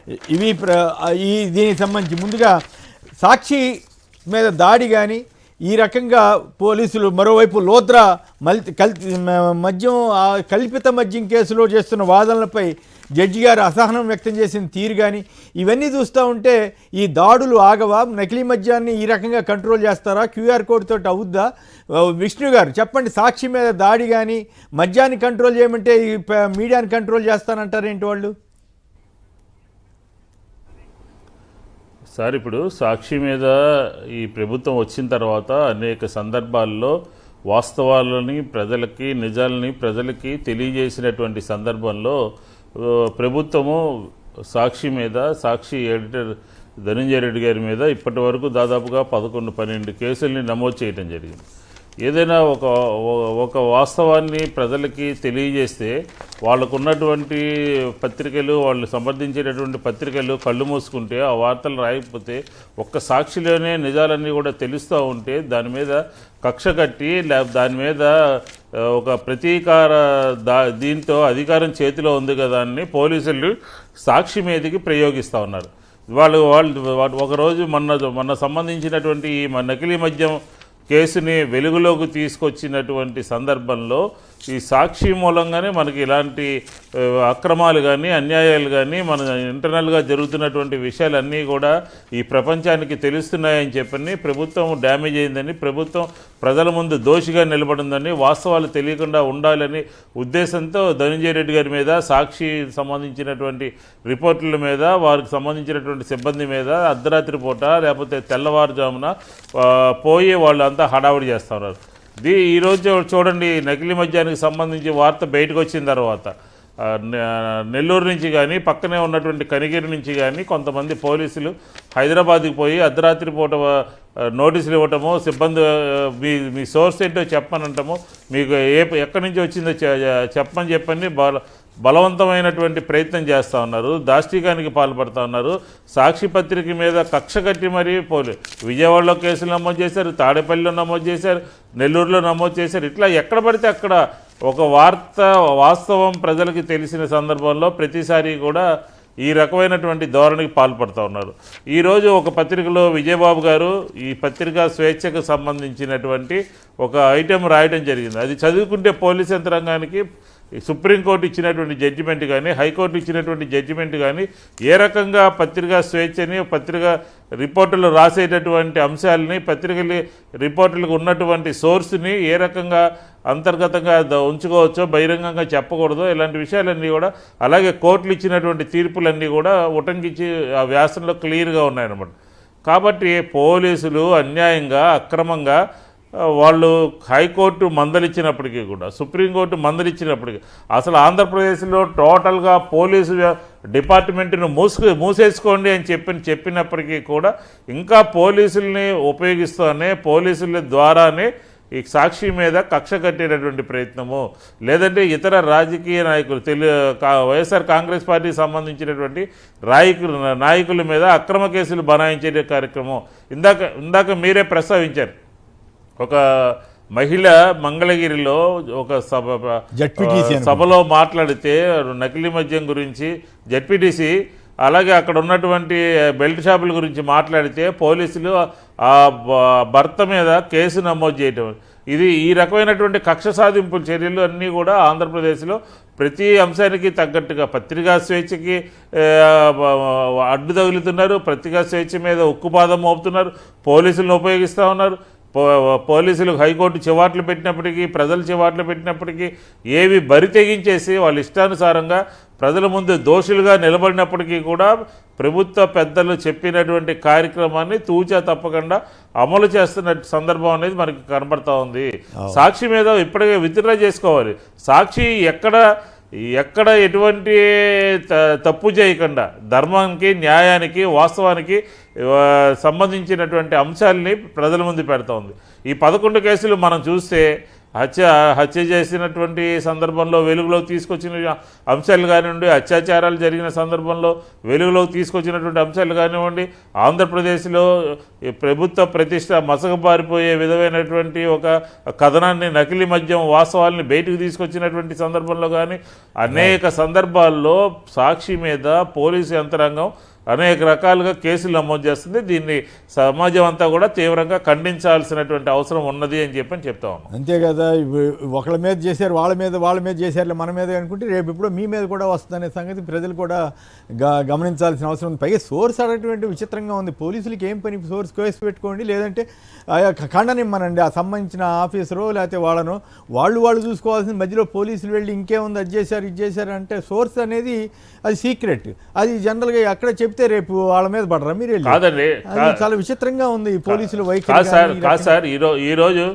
దీనికి సంబంధించి ముందుగా సాక్షి మీద దాడి కానీ ఈ రకంగా పోలీసులు మరోవైపు లోద్రా కల్పిత మద్యం కేసులో చేస్తున్న వాదనలపై జడ్జి గారు అసహనం వ్యక్తం చేసిన తీరు కానీ ఇవన్నీ చూస్తూ ఉంటే ఈ దాడులు ఆగవా? నకిలీ మద్యాన్ని ఈ రకంగా కంట్రోల్ చేస్తారా? క్యూఆర్ కోడ్ తోటి అవుద్దా? విష్ణు గారు చెప్పండి, సాక్షి మీద దాడి కానీ మద్యాన్ని కంట్రోల్ చేయమంటే ఈ మీడియాని కంట్రోల్ చేస్తానంటారు ఏంటి వాళ్ళు? సార్, ఇప్పుడు సాక్షి మీద ఈ ప్రభుత్వం వచ్చిన తర్వాత అనేక సందర్భాల్లో వాస్తవాలని ప్రజలకి, నిజాలని ప్రజలకి తెలియజేసినటువంటి సందర్భంలో ప్రభుత్వము సాక్షి మీద, సాక్షి ఎడిటర్ ధనంజయ రెడ్డి గారి మీద ఇప్పటి వరకు దాదాపుగా 11-12 కేసుల్ని నమోదు చేయడం జరిగింది. ఏదైనా ఒక వాస్తవాన్ని ప్రజలకి తెలియజేస్తే వాళ్ళకున్నటువంటి పత్రికలు, వాళ్ళు సమర్థించేటటువంటి పత్రికలు కళ్ళు మూసుకుంటే, ఆ వార్తలు రాయకపోతే, ఒక్క సాక్షిలోనే నిజాలన్నీ కూడా తెలుస్తూ ఉంటే దాని మీద కక్ష కట్టి దాని మీద ఒక ప్రతీకార దీంతో అధికారం చేతిలో ఉంది కదా అని పోలీసులు సాక్షి మీదకి ప్రయోగిస్తూ ఉన్నారు. వాళ్ళు ఒకరోజు మొన్న సంబంధించినటువంటి ఈ నకిలీ మద్యం కేసుని వెలుగులోకి తీసుకొచ్చినటువంటి సందర్భంలో ఈ సాక్షి మూలంగానే మనకి ఇలాంటి అక్రమాలు కానీ, అన్యాయాలు కానీ, మన ఇంటర్నల్గా జరుగుతున్నటువంటి విషయాలన్నీ కూడా ఈ ప్రపంచానికి తెలుస్తున్నాయని చెప్పని ప్రభుత్వం డ్యామేజ్ అయిందని, ప్రభుత్వం ప్రజల ముందు దోషిగా నిలబడిందని, వాస్తవాలు తెలియకుండా ఉండాలని ఉద్దేశంతో ధనంజయ రెడ్డి గారి మీద, సాక్షి సంబంధించినటువంటి రిపోర్టుల మీద, వారికి సంబంధించినటువంటి సిబ్బంది మీద అర్ధరాత్రి పూట లేకపోతే తెల్లవారుజామున పోయి వాళ్ళు అంతా హడావుడి చేస్తూ ఉన్నారు. ఈరోజు చూడండి, నకిలీ మద్యానికి సంబంధించి వార్త బయటకు వచ్చిన తర్వాత నెల్లూరు నుంచి కానీ, పక్కనే ఉన్నటువంటి కనిగిరి నుంచి కానీ కొంతమంది పోలీసులు హైదరాబాద్కి పోయి అర్ధరాత్రి పూట నోటీసులు ఇవ్వటము, సిబ్బంది మీ సోర్స్ ఏంటో చెప్పనంటాము, మీకు ఎక్కడి నుంచి వచ్చిందో చెప్పని బలవంతమైనటువంటి ప్రయత్నం చేస్తూ ఉన్నారు. దాష్టికానికి పాల్పడుతూ ఉన్నారు. సాక్షి పత్రిక మీద కక్ష కట్టి మరీ విజయవాడలో కేసులు నమోదు చేశారు, తాడేపల్లిలో నమోదు చేశారు, నెల్లూరులో నమోదు చేశారు. ఇట్లా ఎక్కడ పడితే అక్కడ ఒక వాస్తవం ప్రజలకి తెలిసిన సందర్భంలో ప్రతిసారి కూడా ఈ రకమైనటువంటి ధోరణికి పాల్పడుతూ ఉన్నారు. ఈరోజు ఒక పత్రికలో విజయబాబు గారు ఈ పత్రికా స్వేచ్ఛకు సంబంధించినటువంటి ఒక ఐటెం రాయడం జరిగింది. అది చదువుకుంటే పోలీస్ యంత్రాంగానికి సుప్రీంకోర్టు ఇచ్చినటువంటి జడ్జిమెంట్ కానీ, హైకోర్టు ఇచ్చినటువంటి జడ్జిమెంట్ కానీ ఏ రకంగా పత్రికా స్వేచ్ఛని, పత్రికా రిపోర్టులు రాసేటటువంటి అంశాలని, రిపోర్టులకు ఉన్నటువంటి సోర్స్ని ఏ రకంగా అంతర్గతంగా ఉంచుకోవచ్చో, బహిరంగంగా చెప్పకూడదో, ఇలాంటి విషయాలన్నీ కూడా, అలాగే కోర్టులు ఇచ్చినటువంటి తీర్పులన్నీ కూడా ఉటంకించి ఆ వ్యాసంలో క్లియర్గా ఉన్నాయన్నమాట. కాబట్టి పోలీసులు అన్యాయంగా, అక్రమంగా వాళ్ళు హైకోర్టు మందలిచ్చినప్పటికీ కూడా, సుప్రీంకోర్టు మందలిచ్చినప్పటికీ, అసలు ఆంధ్రప్రదేశ్లో టోటల్గా పోలీసు డిపార్ట్మెంట్ను మూసేసుకోండి అని చెప్పినప్పటికీ కూడా ఇంకా పోలీసుల్ని ఉపయోగిస్తూనే, పోలీసుల ద్వారానే ఈ సాక్షి మీద కక్ష కట్టేటటువంటి ప్రయత్నము, లేదంటే ఇతర రాజకీయ నాయకులు, వైఎస్ఆర్ కాంగ్రెస్ పార్టీకి సంబంధించినటువంటి నాయకుల మీద అక్రమ కేసులు బనాయించే కార్యక్రమం. ఇందాక మీరే ప్రస్తావించారు, ఒక మహిళ మంగళగిరిలో ఒక సభలో మాట్లాడితే నకిలీ మద్యం గురించి, జెడ్పీటీసీ అలాగే అక్కడ ఉన్నటువంటి బెల్ట్ షాపుల గురించి మాట్లాడితే పోలీసులు ఆ భర్త మీద కేసు నమోదు చేయటం, ఈ రకమైనటువంటి కక్ష సాధింపుల చర్యలు అన్నీ కూడా ఆంధ్రప్రదేశ్లో ప్రతి అంశానికి తగ్గట్టుగా పత్రికా స్వేచ్ఛకి అడ్డు తగులుతున్నారు, పత్రికా స్వేచ్ఛ మీద ఉక్కుపాదం మోపుతున్నారు, పోలీసులను ఉపయోగిస్తూ ఉన్నారు. పోలీసులు హైకోర్టు చివాట్లు పెట్టినప్పటికీ, ప్రజలు చివాట్లు పెట్టినప్పటికీ ఏవి బరి తెగించేసి వాళ్ళ ఇష్టానుసారంగా ప్రజల ముందు దోషులుగా నిలబడినప్పటికీ కూడా ప్రభుత్వ పెద్దలు చెప్పినటువంటి కార్యక్రమాన్ని తూచా తప్పకుండా అమలు చేస్తున్న సందర్భం అనేది మనకి కనబడతా ఉంది. సాక్షి మీద ఇప్పటికే విత్డ్రా చేసుకోవాలి. సాక్షి ఎక్కడ ఎటువంటి తప్పు చేయకుండా ధర్మానికి, న్యాయానికి, వాస్తవానికి సంబంధించినటువంటి అంశాలని ప్రజల ముందు పెడతా ఉంది. ఈ 11 కేసులు మనం చూస్తే హత్య చేసినటువంటి సందర్భంలో వెలుగులోకి తీసుకొచ్చిన అంశాలు కానివ్వండి, అత్యాచారాలు జరిగిన సందర్భంలో వెలుగులోకి తీసుకొచ్చినటువంటి అంశాలు కానివ్వండి, ఆంధ్రప్రదేశ్లో ప్రభుత్వ ప్రతిష్ట మసకబారిపోయే విధమైనటువంటి ఒక కథనాన్ని, నకిలీ మద్యం వాస్తవాల్ని బయటకు తీసుకొచ్చినటువంటి సందర్భంలో కానీ అనేక సందర్భాల్లో సాక్షి మీద పోలీసు యంత్రాంగం అనేక రకాలుగా కేసులు నమోదు చేస్తుంది. దీన్ని సమాజం అంతా కూడా తీవ్రంగా ఖండించాల్సినటువంటి అవసరం ఉన్నది అని చెప్తా ఉన్నాం. అంతే కదా, ఒకళ్ళ మీద చేశారు, వాళ్ళ మీద చేశారు, మన మీద అనుకుంటే రేపు ఇప్పుడు మీ మీద కూడా వస్తుందనే సంగతి ప్రజలు కూడా గమనించాల్సిన అవసరం ఉంది. పైగా సోర్స్ అన్నటువంటి విచిత్రంగా ఉంది. పోలీసులకి ఏం పని, సోర్స్ కేసు పెట్టుకోండి, లేదంటే ఖండనిమ్మనండి ఆ సంబంధించిన ఆఫీసరో లేకపోతే వాళ్ళు చూసుకోవాల్సిన మధ్యలో పోలీసులు వెళ్ళి ఇంకేముంది అది చేశారు ఇది చేశారు అంటే సోర్స్ అనేది అది సీక్రెట్, అది జనరల్గా అక్కడ చెప్తే రేపు వాళ్ళ మీద పడరా మీరు? కాదండి, చాలా విచిత్రంగా ఉంది పోలీసులు వైఖరి. కాదు సార్, ఈరోజు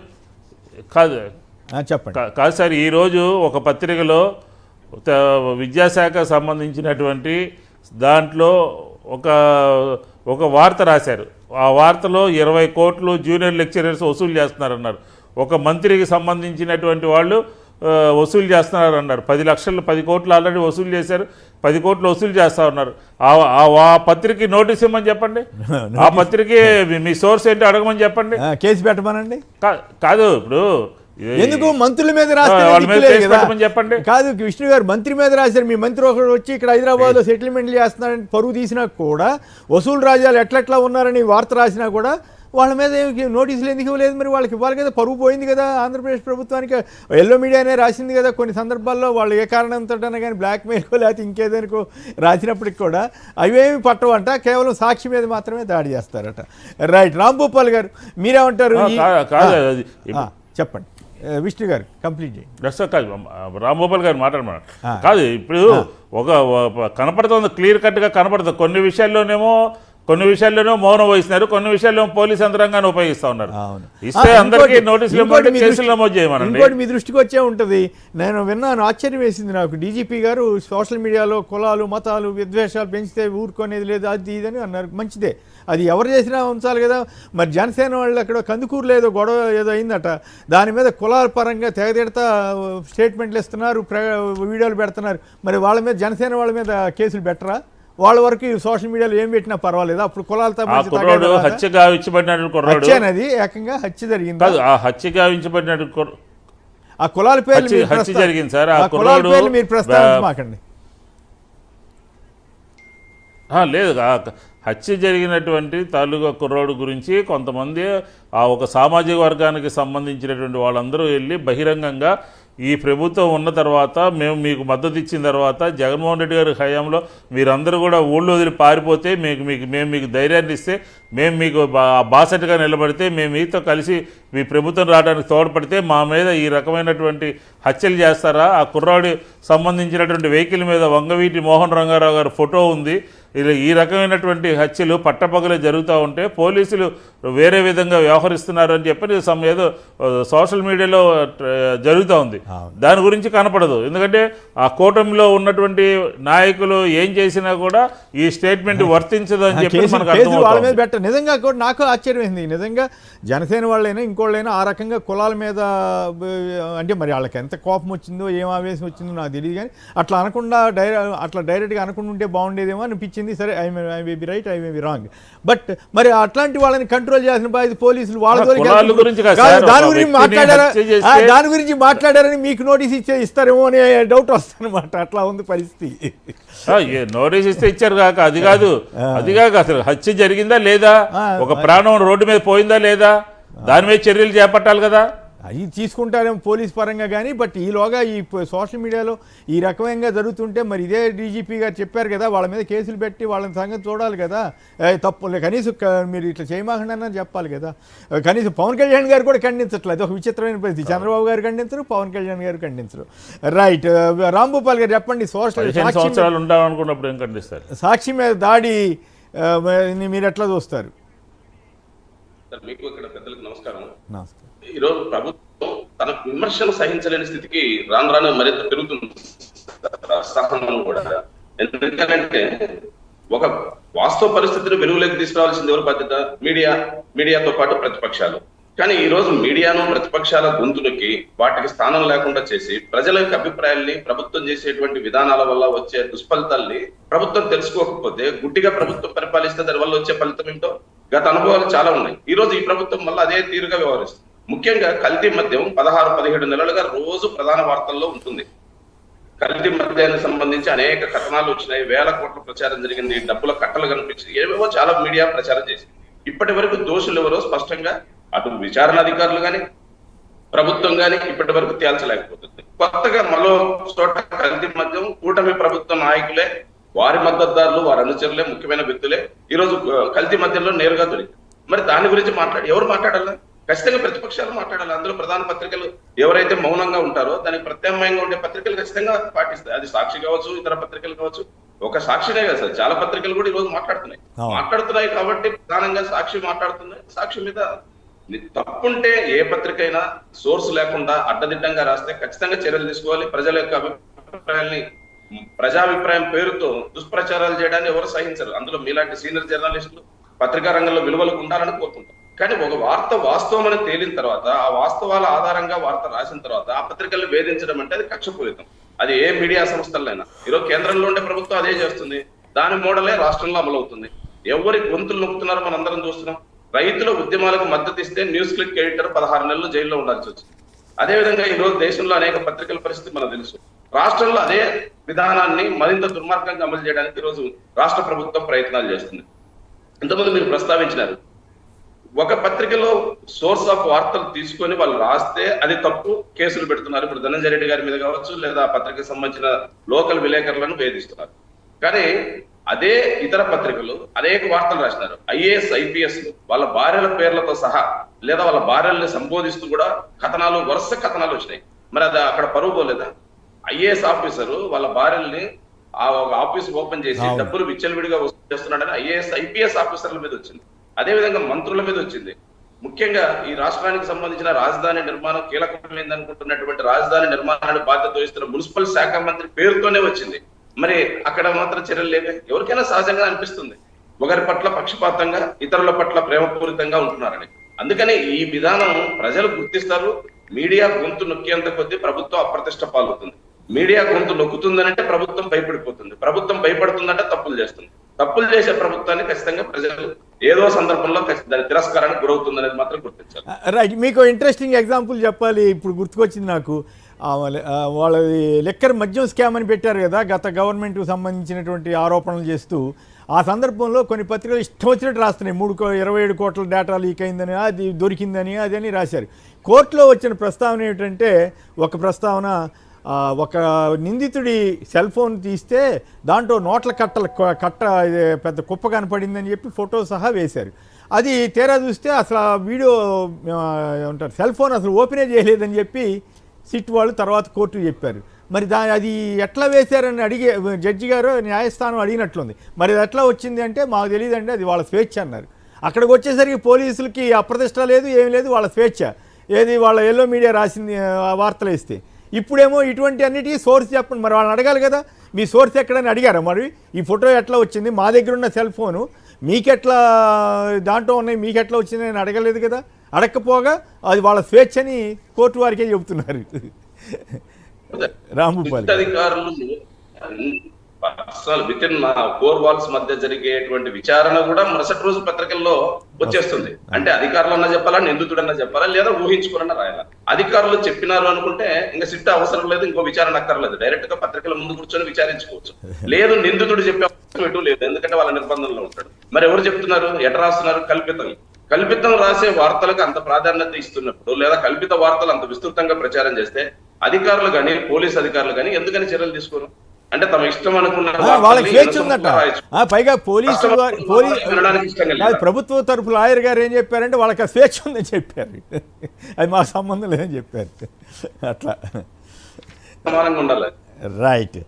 కాదు చెప్పండి. కాదు సార్, ఈరోజు ఒక పత్రికలో విద్యాశాఖ సంబంధించినటువంటి దాంట్లో ఒక వార్త రాశారు. ఆ వార్తలో 20 కోట్లు జూనియర్ లెక్చరర్స్ వసూలు చేస్తున్నారన్నారు. ఒక మంత్రికి సంబంధించినటువంటి వాళ్ళు వసూలు చేస్తున్నారు అన్నారు. 10 లక్షలు 10 కోట్లు ఆల్రెడీ వసూలు చేశారు, 10 కోట్లు వసూలు చేస్తా ఉన్నారు. ఆ పత్రిక నోటీస్ ఇవ్వమని చెప్పండి, ఆ పత్రిక మీ సోర్స్ ఏంటో అడగమని చెప్పండి, కేసు పెట్టమనండి. కాదు ఇప్పుడు ఎందుకు మంత్రుల మీద చెప్పండి. కాదు విష్ణు గారు మంత్రి మీద రాశారు, మీ మంత్రి ఒకరు వచ్చి ఇక్కడ హైదరాబాద్ లో సెటిల్మెంట్లు చేస్తున్నారని పరువు తీసినా కూడా, వసూలు రాజాలు ఎట్లెట్లా ఉన్నారని వార్త రాసినా కూడా వాళ్ళ మీద నోటీసులు ఎందుకు ఇవ్వలేదు? మరి వాళ్ళకి ఇవ్వాలి కదా, పరువు పోయింది కదా ఆంధ్రప్రదేశ్ ప్రభుత్వానికి. ఎల్లో మీడియానే రాసింది కదా కొన్ని సందర్భాల్లో, వాళ్ళు ఏ కారణంతోటైనా కానీ బ్లాక్మెయిల్కో లేకపోతే ఇంకేదైనా రాసినప్పటికి కూడా అవేమి పట్టవంట, కేవలం సాక్షి మీద మాత్రమే దాడి చేస్తారట. రైట్, రాంభూపాల్ గారు మీరేమంటారు? చెప్పండి విష్ణు గారు, కంప్లీట్ చేయండి. రాంభూపాల్ గారు మాట్లాడమన్నారు. కాదు ఇప్పుడు ఒక కనపడుతుంది, క్లియర్ కట్గా కనపడుతుంది. కొన్ని విషయాల్లోనే మౌనం వహిస్తున్నారు, కొన్ని విషయాల్లో పోలీస్ యంత్రాంగాన్ని ఉపయోగిస్తా ఉన్నారు. ఇస్తే అందరికీ నోటీసులు కేసులు నమోదు చేయమనండి. ఇంకోటి మీ దృష్టికి వచ్చే ఉంటుంది, నేను విన్నాను, ఆశ్చర్యం వేసింది నాకు. డీజీపీ గారు సోషల్ మీడియాలో కులాలు మతాలు విద్వేషాలు పెంచితే ఊరుకునేది లేదు అది ఇదని అన్నారు. మంచిదే, అది ఎవరు చేసినా ఉంచాలి కదా. మరి జనసేన వాళ్ళు అక్కడ కందుకూరులో ఏదో గొడవ ఏదో అయిందట, దాని మీద కులాల పరంగా తెగతిడతా స్టేట్మెంట్లు ఇస్తున్నారు, వీడియోలు పెడుతున్నారు. మరి వాళ్ళ మీద జనసేన వాళ్ళ మీద కేసులు పెట్టరా? వాళ్ళ వరకు సోషల్ మీడియాలో ఏం పెట్టినా పర్వాలేదు, అప్పుడు కులాలతో హత్య గావించబడినది ఏకంగా హత్య జరిగింది. ఆ హత్య గావించబడినట్టు ఆ కులాల పేర్లు హత్య జరిగింది సార్. ఆ కులాల పేర్లు మీరు ప్రస్తావించమాకండి. లేదు, హత్య జరిగినటువంటి తాలూకా కుర్రోడు గురించి కొంతమంది ఆ ఒక సామాజిక వర్గానికి సంబంధించినటువంటి వాళ్ళందరూ వెళ్ళి బహిరంగంగా ఈ ప్రభుత్వం ఉన్న తర్వాత మేము మీకు మద్దతు ఇచ్చిన తర్వాత జగన్మోహన్ రెడ్డి గారి హయాంలో మీరందరూ కూడా ఊళ్ళో వదిలి పారిపోతే మేము మీకు ధైర్యాన్ని ఇస్తే, మేము మీకు బాసటగా నిలబడితే, మేము మీతో కలిసి మీ ప్రభుత్వం రావడానికి తోడ్పడితే మా మీద ఈ రకమైనటువంటి హత్యలు చేస్తారా? ఆ కుర్రాడి సంబంధించినటువంటి వెహికల్ మీద వంగవీటి మోహన్ రంగారావు గారి ఫోటో ఉంది. ఈ రకమైనటువంటి హత్యలు పట్టపగలే జరుగుతూ ఉంటే పోలీసులు వేరే విధంగా వ్యవహరిస్తున్నారు అని చెప్పి ఏదో సోషల్ మీడియాలో జరుగుతూ ఉంది. దాని గురించి కనపడదు, ఎందుకంటే ఆ కూటమిలో ఉన్నటువంటి నాయకులు ఏం చేసినా కూడా ఈ స్టేట్మెంట్ వర్తించదు అని చెప్పి మనకు అర్థమవుతుంది. నిజంగా కూడా నాకు ఆశ్చర్యమైంది. నిజంగా జనసేన వాళ్ళైనా ఇంకోళ్ళైనా ఆ రకంగా కులాల మీద అంటే మరి వాళ్ళకి ఎంత కోపం వచ్చిందో ఏం ఆవేశం వచ్చిందో నాకు తెలియదు, కానీ అట్లా అనకుండా అట్లా డైరెక్ట్గా అనకుండా ఉంటే బాగుండేదేమో అనిపించింది. సరే, I may be right, I may be wrong, but మరి అట్లాంటి వాళ్ళని కంట్రోల్ చేసిన బాధ్యత పోలీసులు. వాళ్ళ దాని గురించి మాట్లాడారని మీకు నోటీస్ ఇస్తారేమో అనే డౌట్ వస్తుందన్నమాట. అట్లా ఉంది పరిస్థితి. నోటీస్ ఇస్తే ఇచ్చారు కాక అది కాక అసలు హత్య జరిగిందా లేదా, ఒక ప్రాణం రోడ్డు మీద పోయిందా లేదా, దాని మీద చర్యలు చేపట్టాలి కదా. అవి తీసుకుంటారేమో పోలీస్ పరంగా కానీ, బట్ ఈలోగా ఈ సోషల్ మీడియాలో ఈ రకమైన జరుగుతుంటే మరి ఇదే డీజీపీ గారు చెప్పారు కదా, వాళ్ళ మీద కేసులు పెట్టి వాళ్ళని సంగతి చూడాలి కదా. తప్పు కనీసం మీరు ఇట్లా చేయమాకండి చెప్పాలి కదా. కనీసం పవన్ కళ్యాణ్ గారు కూడా ఖండించట్లేదు, ఒక విచిత్రమైన పరిస్థితి. చంద్రబాబు గారు ఖండించరు, పవన్ కళ్యాణ్ గారు ఖండించరు. రైట్, రాంభూపాల్ గారు చెప్పండి, సంవత్సరాలు ఉంటామనుకున్నప్పుడు ఏం ఖండిస్తారు? సాక్షి మీద దాడి మీరు ఎట్లా చూస్తారు? మీకు ఇక్కడ పెద్దలకు నమస్కారం. ఈరోజు ప్రభుత్వం తన విమర్శను సహించలేని స్థితికి రాను మరింత పెరుగుతుంది సహనం కూడా. ఎందుకంటే ఒక వాస్తవ పరిస్థితిని వెలుగులోకి తీసుకురావాల్సింది ఎవరి బాధ్యత? మీడియాతో పాటు ప్రతిపక్షాలు. కానీ ఈ రోజు మీడియాను ప్రతిపక్షాల గొంతులకి వాటికి స్థానం లేకుండా చేసి ప్రజల యొక్క అభిప్రాయాల్ని ప్రభుత్వం చేసేటువంటి విధానాల వల్ల వచ్చే దుష్ఫలితాల్ని ప్రభుత్వం తెలుసుకోకపోతే గుడ్డిగా ప్రభుత్వం పరిపాలిస్తే దాని వల్ల వచ్చే ఫలితం ఏంటో గత అనుభవాలు చాలా ఉన్నాయి. ఈ రోజు ఈ ప్రభుత్వం వల్ల అదే తీరుగా వ్యవహరిస్తుంది. ముఖ్యంగా కల్తీ మద్యం 16-17 నెలలుగా రోజు ప్రధాన వార్తల్లో ఉంటుంది. కల్తీ మద్యానికి సంబంధించి అనేక కథనాలు వచ్చినాయి, వేల కోట్ల ప్రచారం జరిగింది, డబ్బుల కట్టలు కనిపించింది, ఏవేవో చాలా మీడియా ప్రచారం చేసింది. ఇప్పటి వరకు దోషులు ఎవరో స్పష్టంగా అటు విచారణ అధికారులు కానీ ప్రభుత్వం కానీ ఇప్పటి వరకు తేల్చలేకపోతుంది. కొత్తగా మరో చోట కల్తీ మద్యం కూటమి ప్రభుత్వ నాయకులే, వారి మద్దతుదారులు, వారి అనుచరులే, ముఖ్యమైన వ్యక్తులే ఈ రోజు కల్తీ మద్యంలో నేరుగా దొరికింది. మరి దాని గురించి ఎవరు మాట్లాడాలా? ఖచ్చితంగా ప్రతిపక్షాలు మాట్లాడాలి. అందులో ప్రధాన పత్రికలు ఎవరైతే మౌనంగా ఉంటారో దానికి ప్రత్యామ్నాయంగా ఉండే పత్రికలు ఖచ్చితంగా పాటిస్తాయి. అది సాక్షి కావచ్చు, ఇతర పత్రికలు కావచ్చు. ఒక సాక్షినే కదా సార్, చాలా పత్రికలు కూడా ఈ రోజు మాట్లాడుతున్నాయి కాబట్టి ప్రధానంగా సాక్షి మాట్లాడుతుంది. సాక్షి మీద తప్పుంటే ఏ పత్రిక అయినా సోర్స్ లేకుండా అడ్డదిడ్డంగా రాస్తే ఖచ్చితంగా చర్యలు తీసుకోవాలి. ప్రజల యొక్క అభిప్రాయాల్ని ప్రజాభిప్రాయం పేరుతో దుష్ప్రచారాలు చేయడాన్ని ఎవరు సహించరు. అందులో మీలాంటి సీనియర్ జర్నలిస్టులు పత్రికా రంగంలో విలువలకు ఉండాలని కోరుకుంటాం. కానీ ఒక వార్త వాస్తవం అని తేలిన తర్వాత, ఆ వాస్తవాల ఆధారంగా వార్త రాసిన తర్వాత ఆ పత్రికల్ని వేధించడం అంటే అది కక్షపూరితం. అది ఏ మీడియా సంస్థలైనా. ఈరోజు కేంద్రంలో ఉండే ప్రభుత్వం అదే చేస్తుంది. దాని మోడలే రాష్ట్రంలో అమలవుతుంది. ఎవరి గొంతులు నొక్కుతున్నారో మనం అందరం చూస్తున్నాం. రైతుల ఉద్యమాలకు మద్దతు ఇస్తే న్యూస్ క్లిక్ ఎడిటర్ 16 నెలలు జైల్లో ఉండాల్సి వచ్చింది. అదేవిధంగా ఈ రోజు దేశంలో అనేక పత్రికల పరిస్థితి మనకు తెలుసు. రాష్ట్రంలో అదే విధానాన్ని మరింత దుర్మార్గంగా అమలు చేయడానికి ఈ రోజు రాష్ట్ర ప్రభుత్వం ప్రయత్నాలు చేస్తుంది. ఇంతకుముందు మీరు ప్రస్తావించినారు, ఒక పత్రికలో సోర్స్ ఆఫ్ వార్తలు తీసుకొని వాళ్ళు రాస్తే అది తప్పు, కేసులు పెడుతున్నారు. ఇప్పుడు ధనంజయ రెడ్డి గారి మీద కావచ్చు, లేదా పత్రికకు సంబంధించిన లోకల్ విలేకరులను వేధిస్తున్నారు. కానీ అదే ఇతర పత్రికలు అనేక వార్తలు రాసినారు. ఐఏఎస్, ఐపీఎస్ వాళ్ళ భార్యల పేర్లతో సహా లేదా వాళ్ళ భార్యల్ని సంబోధిస్తూ కూడా వరుస కథనాలు వచ్చినాయి. మరి అది అక్కడ పరువు పోలేదా? ఐఏఎస్ ఆఫీసరు వాళ్ళ భార్యల్ని ఆ ఆఫీస్ ఓపెన్ చేసి డబ్బులు విచ్చలవిడిగా వసూలు చేస్తున్నాడని ఐఏఎస్, ఐపీఎస్ ఆఫీసర్ల మీద వచ్చింది. అదే విధంగా మంత్రుల మీద వచ్చింది. ముఖ్యంగా ఈ రాష్ట్రానికి సంబంధించిన రాజధాని నిర్మాణం కీలకమైంది అనుకుంటున్నటువంటి రాజధాని నిర్మాణానికి బాధ్యత వహిస్తున్న మున్సిపల్ శాఖ మంత్రి పేరుతోనే వచ్చింది. మరి అక్కడ మాత్రం చర్యలు లేవే. ఎవరికైనా సహజంగా అనిపిస్తుంది ఒకరి పట్ల పక్షపాతంగా, ఇతరుల పట్ల ప్రేమపూరితంగా ఉంటున్నారని. అందుకని ఈ విధానం ప్రజలు గుర్తిస్తారు. మీడియా గొంతు నొక్కేంత కొద్దీ ప్రభుత్వం అప్రతిష్ట పాల్గొతుంది. మీడియా గొంతు నొక్కుతుందనంటే ప్రభుత్వం భయపడిపోతుంది. ప్రభుత్వం భయపడుతుందంటే తప్పులు చేస్తుంది. తప్పులు చేసే ప్రభుత్వాన్ని ఖచ్చితంగా ప్రజలు ఏదో సందర్భంలో దాని తిరస్కారానికి గురవుతుందనేది మాత్రం గుర్తించాలి. రైట్. మీకు ఇంట్రెస్టింగ్ ఎగ్జాంపుల్ చెప్పాలి. ఇప్పుడు గుర్తుకొచ్చింది నాకు. వాళ్ళది లెక్కర్ మద్యం స్కామ్ అని పెట్టారు కదా, గత గవర్నమెంట్కి సంబంధించినటువంటి ఆరోపణలు చేస్తూ. ఆ సందర్భంలో కొన్ని పత్రికలు ఇష్టం వచ్చినట్టు రాస్తున్నాయి. 27 కోట్ల డేటా లీక్ అయిందని, అది దొరికిందని, అదని రాశారు. కోర్టులో వచ్చిన ప్రస్తావన ఏమిటంటే, ఒక ప్రస్తావన, ఒక నిందితుడి సెల్ ఫోన్ తీస్తే దాంట్లో నోట్ల కట్ట పెద్ద కుప్ప కనపడిందని చెప్పి ఫోటో సహా వేశారు. అది తీరా చూస్తే అసలు ఆ వీడియో ఏమంటారు, సెల్ ఫోన్ అసలు ఓపెనే చేయలేదని చెప్పి సిట్ వాళ్ళు తర్వాత కోర్టు చెప్పారు. మరి అది ఎట్లా వేశారని జడ్జి గారు న్యాయస్థానం అడిగినట్లుంది. మరి అది ఎట్లా వచ్చింది అంటే, మాకు తెలియదండి, అది వాళ్ళ స్వేచ్ఛ అన్నారు. అక్కడికి వచ్చేసరికి పోలీసులకి అప్రతిష్ట లేదు, ఏం లేదు, వాళ్ళ స్వేచ్ఛ. ఏది వాళ్ళ ఎల్లో మీడియా రాసింది వార్తలు వేస్తే. ఇప్పుడేమో ఇటువంటి అన్నిటికీ సోర్స్ చెప్పండి. మరి వాళ్ళని అడగాలి కదా, మీ సోర్స్ ఎక్కడని అడిగారా? మరి ఈ ఫోటో ఎట్లా వచ్చింది, మా దగ్గర ఉన్న సెల్ ఫోను మీకెట్లా దాంట్లో ఉన్నాయి, మీకెట్లా వచ్చింది అని అడగలేదు కదా. అడగకపోగా అది వాళ్ళ స్వేచ్ఛని కోర్టు వారికే చెబుతున్నారు. రాంభూపాల్ అధికారులు విత్ ఇన్ 4 వాల్స్ మధ్య జరిగేటువంటి విచారణ కూడా మరుసటి రోజు పత్రికల్లో వచ్చేస్తుంది. అంటే అధికారులన్నా చెప్పాలా, నిందితుడన్నా చెప్పాలా, లేదా ఊహించుకున్నా రాయాలా. అధికారులు చెప్పినారు అనుకుంటే ఇంకా సిట్ అవసరం లేదు, ఇంకో విచారణ అక్కర్లేదు. డైరెక్ట్ గా పత్రికల ముందు కూర్చొని విచారించుకోవచ్చు. లేదు, నిందితుడు చెప్పే అవసరం ఎటు లేదు, ఎందుకంటే వాళ్ళ నిర్బంధంలో ఉంటాడు. మరి ఎవరు చెప్తున్నారు, ఎట రాస్తున్నారు? కల్పితం రాసే వార్తలకు అంత ప్రాధాన్యత ఇస్తున్నప్పుడు, లేదా కల్పిత వార్తలు అంత విస్తృతంగా ప్రచారం చేస్తే అధికారులు కానీ పోలీస్ అధికారులు కానీ ఎందుకని చర్యలు తీసుకోరు? అంటే తమ ఇష్టం అనుకున్న వాళ్ళకి స్వేచ్ఛ ఉందట. పైగా ప్రభుత్వ తరపు లాయర్ గారు ఏం చెప్పారంటే, వాళ్ళకి స్వేచ్ఛ ఉందని చెప్పారు. అది మా సంబంధం లేదని చెప్పారు. అట్లా సమానంగా ఉండాలి. రైట్.